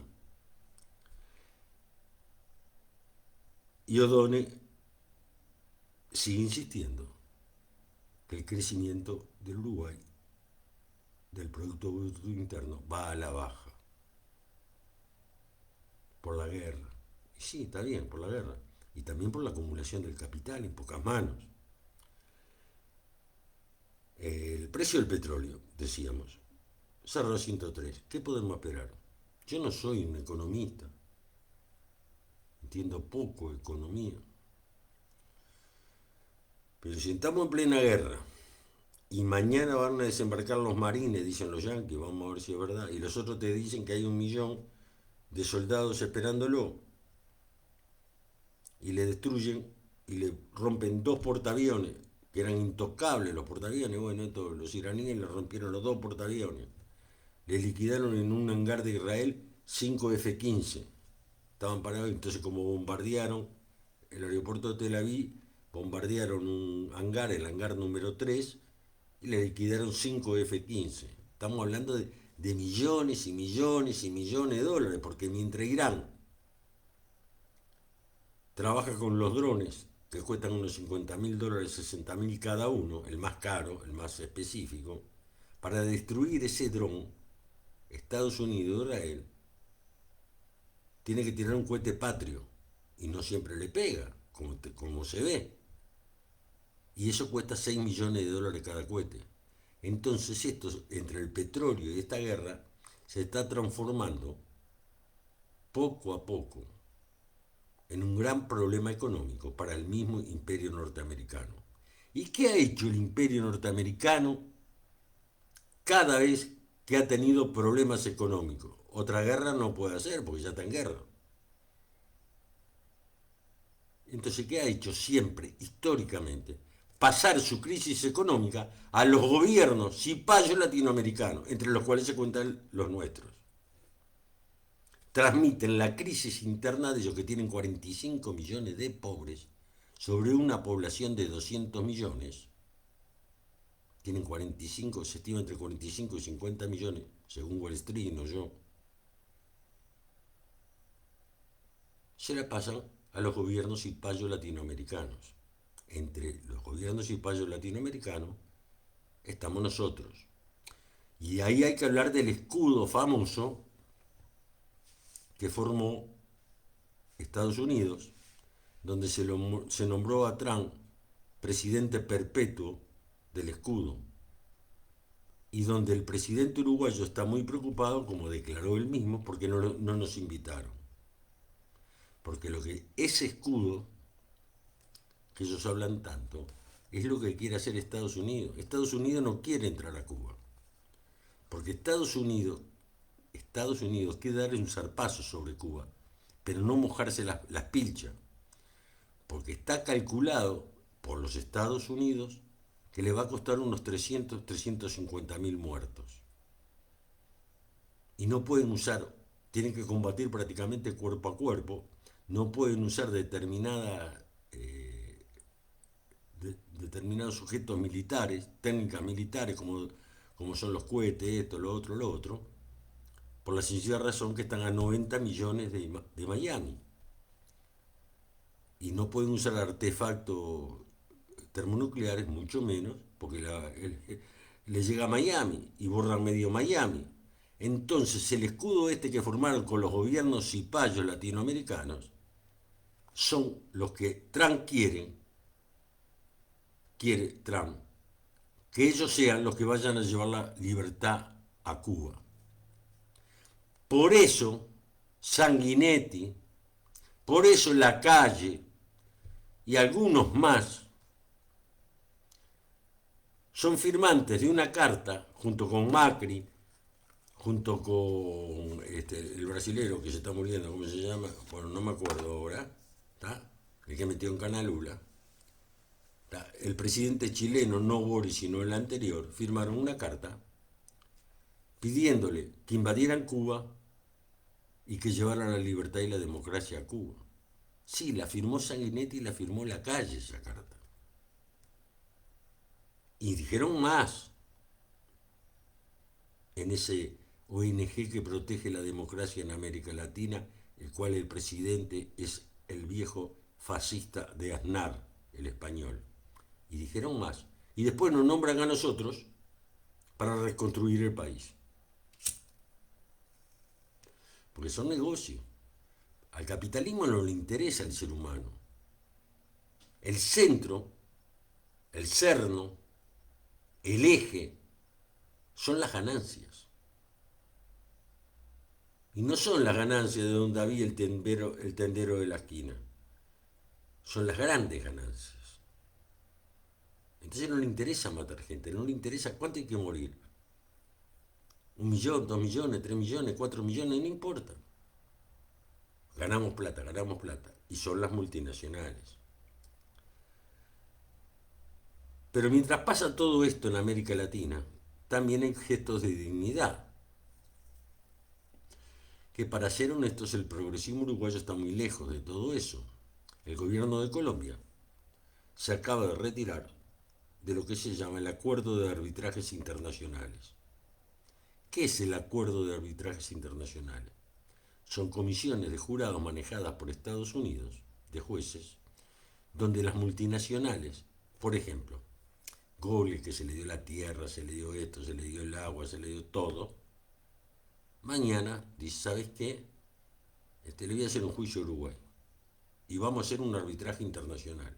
Y O'Donnell sigue insistiendo que el crecimiento del Uruguay, del Producto Bruto Interno, va a la baja. Por la guerra. Y sí, está bien, por la guerra. Y también por la acumulación del capital en pocas manos. El precio del petróleo, decíamos, cerró a 103. ¿Qué podemos esperar? Yo no soy un economista, entiendo poco de economía. Pero si estamos en plena guerra y mañana van a desembarcar los marines, dicen los yanquis, vamos a ver si es verdad, y los otros te dicen que hay 1 millón de soldados esperándolo, y le destruyen y le rompen 2 portaaviones, que eran intocables los portaaviones, bueno, los iraníes le rompieron los 2 portaaviones, le liquidaron en un hangar de Israel 5 F-15, estaban parados, entonces como bombardearon el aeropuerto de Tel Aviv, bombardearon un hangar, el hangar número 3, y le liquidaron 5 F-15. Estamos hablando de millones y millones y millones de dólares, porque mientras Irán trabaja con los drones, que cuestan unos $50.000, 60.000 cada uno, el más caro, el más específico, para destruir ese dron, Estados Unidos, Israel, tiene que tirar un cohete patrio, y no siempre le pega, como se ve. Y eso cuesta 6 millones de dólares cada cohete. Entonces esto, entre el petróleo y esta guerra, se está transformando poco a poco en un gran problema económico para el mismo imperio norteamericano. ¿Y qué ha hecho el imperio norteamericano cada vez que ha tenido problemas económicos? Otra guerra no puede hacer porque ya está en guerra. Entonces, ¿qué ha hecho siempre, históricamente? Pasar su crisis económica a los gobiernos cipayos latinoamericanos, entre los cuales se cuentan los nuestros. Transmiten la crisis interna de ellos, que tienen 45 millones de pobres, sobre una población de 200 millones. Tienen 45, se estima entre 45 y 50 millones, según Wall Street, no yo. Se la pasan a los gobiernos cipayos latinoamericanos. Entre los gobiernos cipayos latinoamericanos estamos nosotros. Y ahí hay que hablar del escudo famoso que formó Estados Unidos, donde se nombró a Trump presidente perpetuo del escudo, y donde el presidente uruguayo está muy preocupado, como declaró él mismo, porque no nos invitaron. Porque ese escudo que ellos hablan tanto es lo que quiere hacer Estados Unidos. Estados Unidos no quiere entrar a Cuba, porque Estados Unidos quiere dar un zarpazo sobre Cuba, pero no mojarse las pilchas, porque está calculado por los Estados Unidos que le va a costar unos 350.000 muertos. Y no pueden tienen que combatir prácticamente cuerpo a cuerpo, no pueden usar determinados sujetos militares, técnicas militares, como son los cohetes, esto, lo otro, por la sencilla razón que están a 90 millones de Miami. Y no pueden usar artefactos termonucleares, mucho menos, porque le llega a Miami y borran medio Miami. Entonces el escudo que formaron con los gobiernos cipayos latinoamericanos son los que Trump quiere Trump, que ellos sean los que vayan a llevar la libertad a Cuba. Por eso Sanguinetti, por eso Lacalle y algunos más son firmantes de una carta, junto con Macri, junto con el brasilero que se está muriendo, ¿cómo se llama? Bueno, no me acuerdo ahora, ¿está? El que metió en Canalula. El presidente chileno, no Boris, sino el anterior, firmaron una carta pidiéndole que invadieran Cuba y que llevaran la libertad y la democracia a Cuba. Sí, la firmó Sanguinetti y la firmó Lacalle esa carta. Y dijeron más en ese ONG que protege la democracia en América Latina, el cual el presidente es el viejo fascista de Aznar, el español. Y dijeron más. Y después nos nombran a nosotros para reconstruir el país. Porque son negocios. Al capitalismo no le interesa el ser humano. El centro, el cerno, el eje, son las ganancias. Y no son las ganancias de don David el tendero de la esquina, son las grandes ganancias. Entonces no le interesa matar gente, no le interesa cuánto hay que morir. 1 millón, 2 millones, 3 millones, 4 millones, no importa. Ganamos plata, ganamos plata. Y son las multinacionales. Pero mientras pasa todo esto en América Latina, también hay gestos de dignidad. Que para ser honestos, el progresismo uruguayo está muy lejos de todo eso. El gobierno de Colombia se acaba de retirar de lo que se llama el Acuerdo de Arbitrajes Internacionales. ¿Qué es el Acuerdo de Arbitrajes Internacionales? Son comisiones de jurados manejadas por Estados Unidos, de jueces, donde las multinacionales, por ejemplo, Gole, que se le dio la tierra, se le dio esto, se le dio el agua, se le dio todo, mañana dice, ¿sabes qué? Le voy a hacer un juicio a Uruguay y vamos a hacer un arbitraje internacional.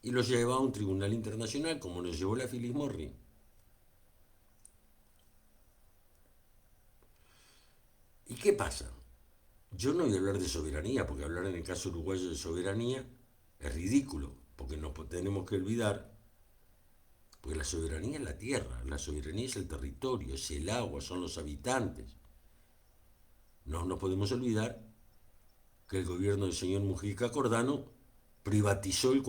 Y lo lleva a un tribunal internacional, como lo llevó la Philip Morris. ¿Y qué pasa? Yo no voy a hablar de soberanía, porque hablar en el caso uruguayo de soberanía es ridículo, porque nos tenemos que olvidar, porque la soberanía es la tierra, la soberanía es el territorio, es el agua, son los habitantes. No nos podemos olvidar que el gobierno del señor Mujica Cordano privatizó y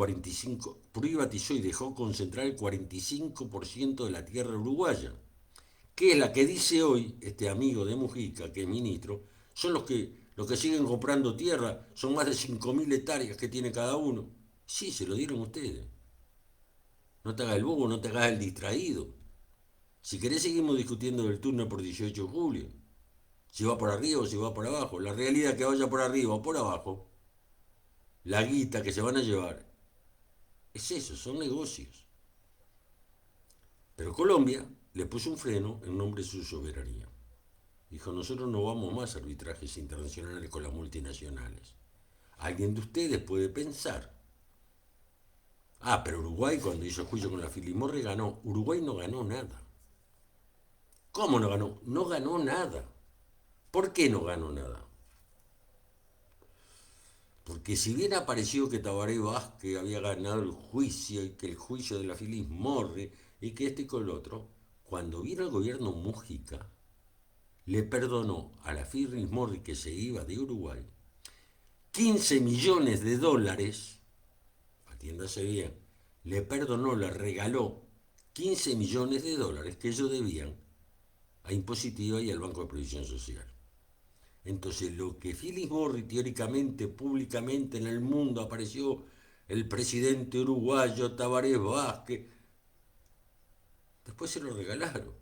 dejó concentrar el 45% de la tierra uruguaya, que es la que dice hoy este amigo de Mujica, que es ministro, son los que siguen comprando tierra, son más de 5.000 hectáreas que tiene cada uno. Sí, se lo dieron ustedes. No te hagas el bobo, no te hagas el distraído. Si querés seguimos discutiendo del túnel por 18 de julio. Si va por arriba o si va por abajo. La realidad es que vaya por arriba o por abajo, la guita que se van a llevar es eso, son negocios. Pero Colombia le puso un freno en nombre de su soberanía. Dijo, nosotros no vamos más a arbitrajes internacionales con las multinacionales. Alguien de ustedes puede pensar. Pero Uruguay cuando hizo el juicio con la Philip Morris ganó. Uruguay no ganó nada. ¿Cómo no ganó? No ganó nada. ¿Por qué no ganó nada? Porque si bien apareció que Tabaré Vázquez había ganado el juicio y que el juicio de la Philip Morris y que este y con el otro, cuando vino el gobierno Mujica, le perdonó a la Philip Morris que se iba de Uruguay 15 millones de dólares, atiéndase bien, le perdonó, le regaló 15 millones de dólares que ellos debían a Impositiva y al Banco de Previsión Social. Entonces, lo que Philip Morris teóricamente, públicamente en el mundo apareció el presidente uruguayo Tabaré Vázquez, después se lo regalaron.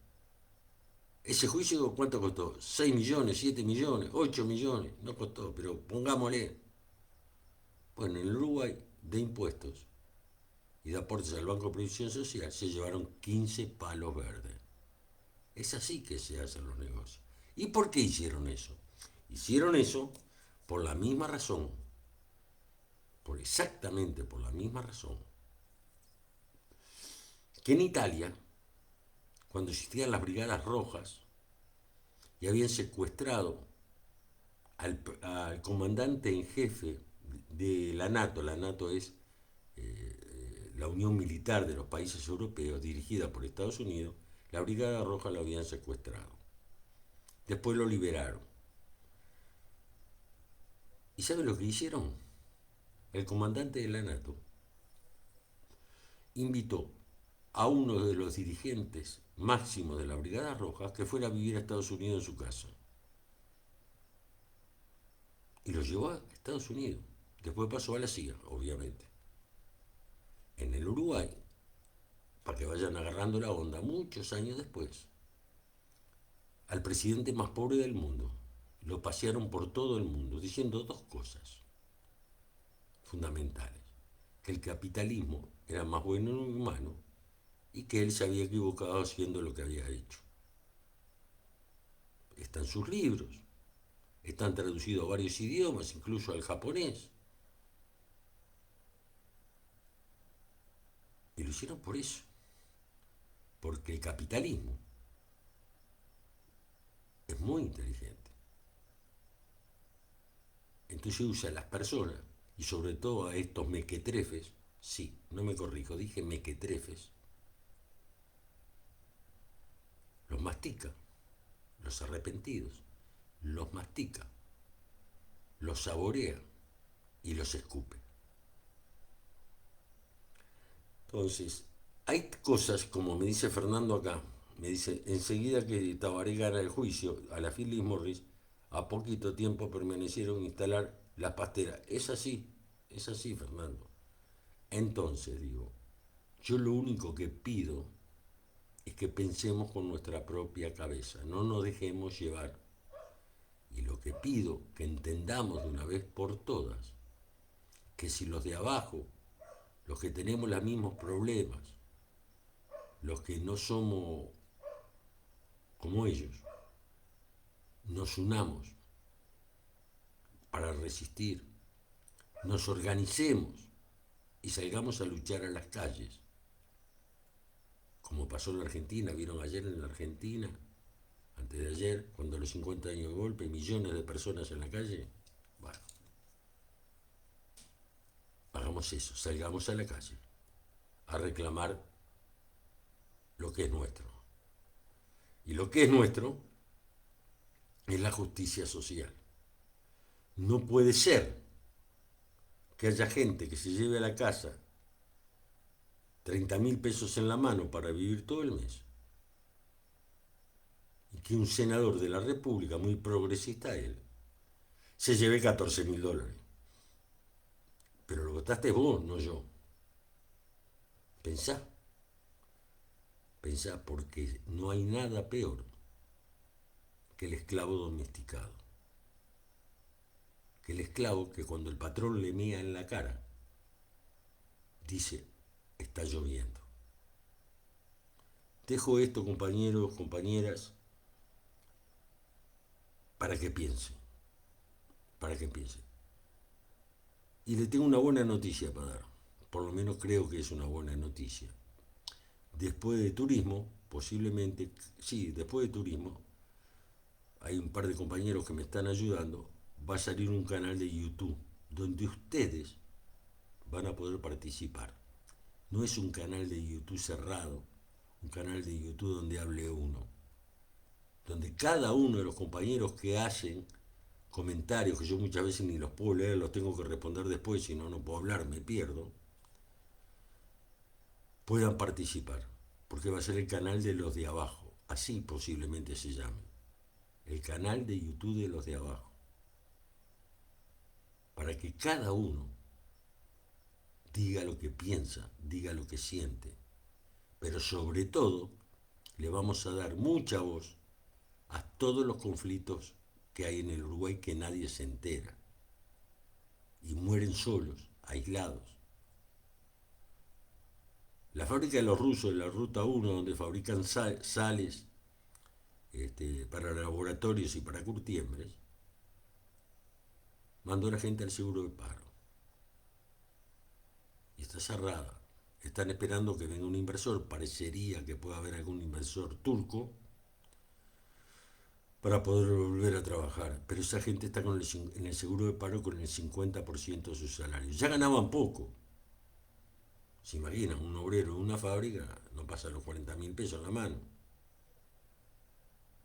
Ese juicio, ¿cuánto costó? 6 millones, 7 millones, 8 millones, no costó, pero pongámosle. Bueno, en el Uruguay, de impuestos y de aportes al Banco de Previsión Social, se llevaron 15 palos verdes. Es así que se hacen los negocios. ¿Y por qué hicieron eso? Hicieron eso por la misma razón, exactamente por la misma razón, que en Italia, cuando existían las brigadas rojas y habían secuestrado al comandante en jefe de la NATO es la Unión Militar de los Países Europeos, dirigida por Estados Unidos, la brigada roja lo habían secuestrado. Después lo liberaron. ¿Y saben lo que hicieron? El comandante de la NATO invitó a uno de los dirigentes máximos de la Brigada Roja que fuera a vivir a Estados Unidos en su casa. Y lo llevó a Estados Unidos. Después pasó a la CIA, obviamente. En el Uruguay, para que vayan agarrando la onda, muchos años después, al presidente más pobre del mundo lo pasearon por todo el mundo diciendo dos cosas fundamentales: que el capitalismo era más bueno en un humano y que él se había equivocado haciendo lo que había hecho. Están sus libros, están traducidos a varios idiomas, incluso al japonés. Y lo hicieron por eso, porque el capitalismo es muy inteligente. Entonces usa a las personas, y sobre todo a estos mequetrefes, sí, no me corrijo, dije mequetrefes, los mastica, los arrepentidos, los mastica, los saborea y los escupe. Entonces, hay cosas, como me dice Fernando acá, me dice, enseguida que Tabaré gana el juicio a la Philip Morris, a poquito tiempo permanecieron instalar las pasteras. Es así, Fernando. Entonces, digo, yo lo único que pido es que pensemos con nuestra propia cabeza, no nos dejemos llevar. Y lo que pido, que entendamos de una vez por todas, que si los de abajo, los que tenemos los mismos problemas, los que no somos como ellos, nos unamos para resistir, nos organicemos y salgamos a luchar a las calles, como pasó en la Argentina. ¿Vieron ayer en la Argentina? Antes de ayer, cuando los 50 años de golpe, millones de personas en la calle. Bueno, hagamos eso, salgamos a la calle a reclamar lo que es nuestro. Y lo que es nuestro es la justicia social. No puede ser que haya gente que se lleve a la casa 30.000 pesos en la mano para vivir todo el mes y que un senador de la República, muy progresista él, se lleve 14.000 dólares. Pero lo votaste vos, no yo. Pensá, porque no hay nada peor que el esclavo domesticado. Que el esclavo que cuando el patrón le mea en la cara, dice, está lloviendo. Dejo esto, compañeros, compañeras, para que piensen, para que piensen. Y le tengo una buena noticia para dar, por lo menos creo que es una buena noticia. Después de turismo, posiblemente, sí, después de turismo, hay un par de compañeros que me están ayudando, va a salir un canal de YouTube donde ustedes van a poder participar. No es un canal de YouTube cerrado, un canal de YouTube donde hable uno, donde cada uno de los compañeros que hacen comentarios, que yo muchas veces ni los puedo leer, los tengo que responder después, si no, no puedo hablar, me pierdo, puedan participar, porque va a ser el canal de los de abajo, así posiblemente se llame, el canal de YouTube de los de abajo, para que cada uno diga lo que piensa, diga lo que siente, pero sobre todo le vamos a dar mucha voz a todos los conflictos que hay en el Uruguay que nadie se entera y mueren solos, aislados. La fábrica de los rusos de la Ruta 1, donde fabrican sales para laboratorios y para curtiembres, mandó a la gente al seguro de paro. Y está cerrada. Están esperando que venga un inversor. Parecería que pueda haber algún inversor turco para poder volver a trabajar. Pero esa gente está en el seguro de paro con el 50% de sus salarios. Ya ganaban poco. ¿Se imaginan? Un obrero de una fábrica no pasa los 40.000 pesos en la mano.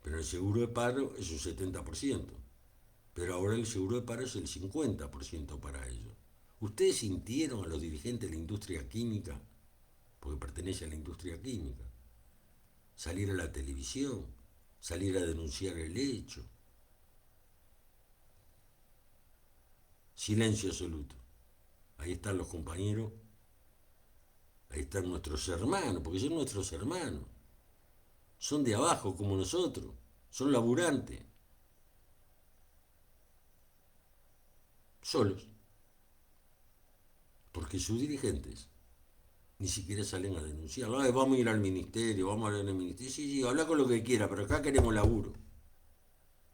Pero el seguro de paro es un 70%. Pero ahora el seguro de paro es el 50% para ellos. ¿Ustedes sintieron a los dirigentes de la industria química, porque pertenece a la industria química, salir a la televisión, salir a denunciar el hecho? Silencio absoluto. Ahí están los compañeros, ahí están nuestros hermanos, porque son nuestros hermanos. Son de abajo como nosotros, son laburantes. Solos. Porque sus dirigentes ni siquiera salen a denunciarlo. Ay, vamos a ir al ministerio, vamos a hablar en el ministerio. Sí, sí, habla con lo que quiera, pero acá queremos laburo.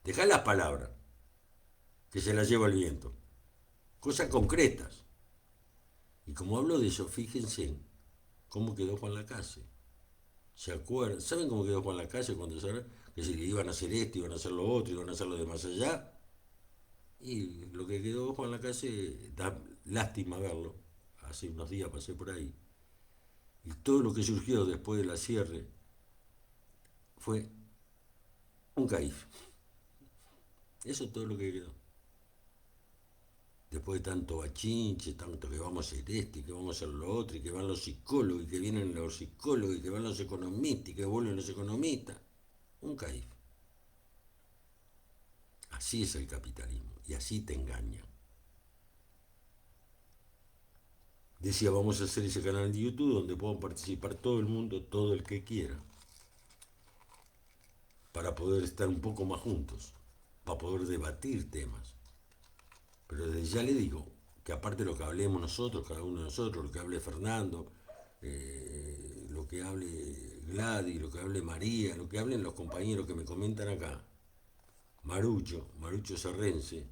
Dejá las palabras, que se las lleva el viento. Cosas concretas. Y como hablo de eso, fíjense cómo quedó Juan Lacase. ¿Se acuerdan? ¿Saben cómo quedó Juan Lacase cuando se que si le iban a hacer esto, iban a hacer lo otro, iban a hacer lo de más allá? Y lo que quedó Juan Lacase, da lástima verlo, hace unos días pasé por ahí, y todo lo que surgió después de la cierre fue un CAIF. Eso es todo lo que quedó. Después de tanto bachinche, tanto que vamos a hacer esto y que vamos a hacer lo otro, y que van los psicólogos, y que vienen los psicólogos, y que van los economistas, y que vuelven los economistas. Un CAIF. Así es el capitalismo, y así te engañan. Decía, vamos a hacer ese canal de YouTube donde puedan participar todo el mundo, todo el que quiera, para poder estar un poco más juntos, para poder debatir temas. Pero desde ya le digo que aparte de lo que hablemos nosotros, cada uno de nosotros, lo que hable Fernando, lo que hable Gladys, lo que hable María, lo que hablen los compañeros que me comentan acá, Marucho Serrense,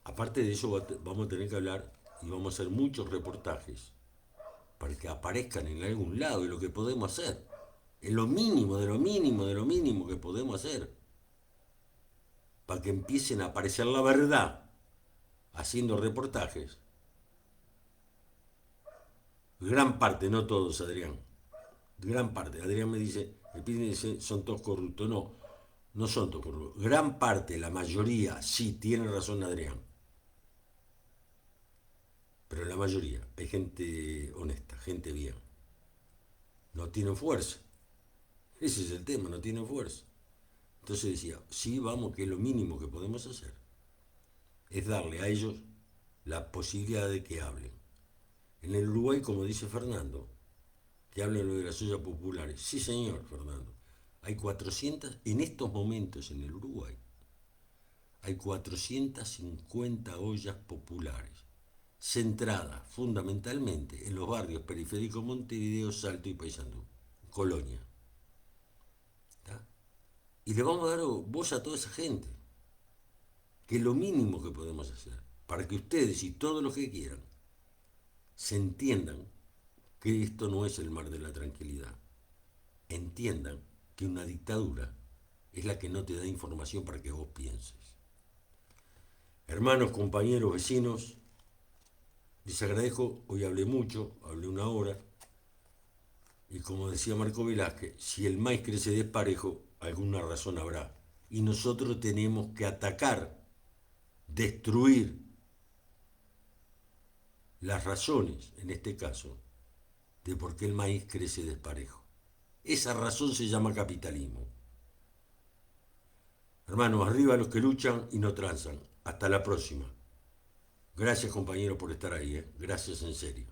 aparte de eso vamos a tener que hablar y vamos a hacer muchos reportajes para que aparezcan en algún lado de lo que podemos hacer. Es lo mínimo, de lo mínimo, de lo mínimo que podemos hacer. Para que empiecen a aparecer la verdad haciendo reportajes. Gran parte, no todos, Adrián. Gran parte. Adrián me dice son todos corruptos. No, no son todos corruptos. Gran parte, la mayoría, sí, tiene razón Adrián. Pero la mayoría, hay gente honesta, gente bien. No tienen fuerza. Ese es el tema, no tienen fuerza. Entonces decía, sí, vamos, que es lo mínimo que podemos hacer. Es darle a ellos la posibilidad de que hablen. En el Uruguay, como dice Fernando, que hablen lo de las ollas populares. Sí, señor, Fernando. Hay 400, en estos momentos en el Uruguay, hay 450 ollas populares, centradas fundamentalmente en los barrios periféricos Montevideo, Salto y Paysandú, Colonia. ¿Tá? Y le vamos a dar voz a toda esa gente, que es lo mínimo que podemos hacer, para que ustedes y todos los que quieran se entiendan que esto no es el mar de la tranquilidad. Entiendan que una dictadura es la que no te da información para que vos pienses. Hermanos, compañeros, vecinos, les agradezco, hoy hablé mucho, hablé una hora, y como decía Marco Velázquez, si el maíz crece desparejo, alguna razón habrá. Y nosotros tenemos que atacar, destruir las razones, en este caso, de por qué el maíz crece desparejo. Esa razón se llama capitalismo. Hermanos, arriba los que luchan y no transan. Hasta la próxima. Gracias, compañeros, por estar ahí. Gracias en serio.